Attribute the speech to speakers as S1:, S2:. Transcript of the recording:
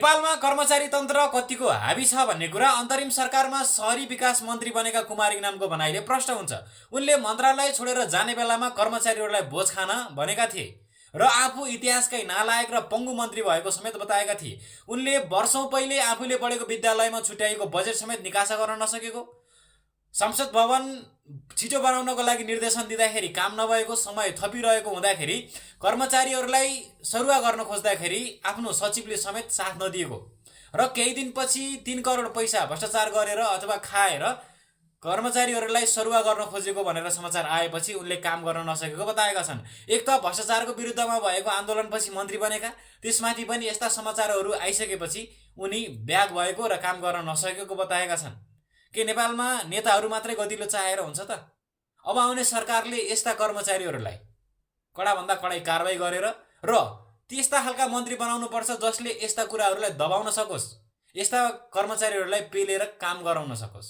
S1: नेपालमा कर्मचारी तन्त्र कतिको हाबी छ भन्ने कुरा अन्तरिम सरकारमा शहरी विकास मन्त्री बनेका कुमार इनामको भनाइले प्रष्ट हुन्छ। उनले मन्त्रालय छोडेर जाने बेलामा कर्मचारीहरूलाई बोझ खान भनेका थिए र आफू इतिहासकै नालायक र पङ्गु मन्त्री भएको समेत बताएका थिए। उनले वर्षौं पहिले आफूले पढेको विद्यालयमा छुट्याइएको बजेट समेत निकासा गर्न नसकेको, संसद भवन छिटो बनाउनको लागि निर्देशन दिँदाखेरि काम नभएको, समय थपिरहेको हुँदाखेरि कर्मचारीहरूलाई सरुवा गर्न खोज्दाखेरि आफ्नो सचिवले समेत साथ नदिएको र केही दिनपछि 3 करोड पैसा भ्रष्टाचार गरेर अथवा खाएर कर्मचारीहरूलाई सरुवा गर्न खोजेको भनेर समाचार आएपछि उनले काम गर्न नसकेको बताएका छन्। एक त भ्रष्टाचारको विरुद्धमा भएको आन्दोलनपछि मन्त्री बनेका, त्यसमाथि पनि यस्ता समाचारहरू आइसकेपछि उनी ब्याग भएको र काम गर्न नसकेको बताएका छन्। के नेपालमा नेताहरू मात्रै गतिलो चाहेर हुन्छ त? अब आउने सरकारले यस्ता कर्मचारीहरूलाई कडाभन्दा कडाई कारबाही गरेर र त्यस्ता खालका मन्त्री बनाउनु पर्छ जसले यस्ता कुराहरूलाई दबाउन सकोस्, यस्ता कर्मचारीहरूलाई पेलेर काम गराउन सकोस्।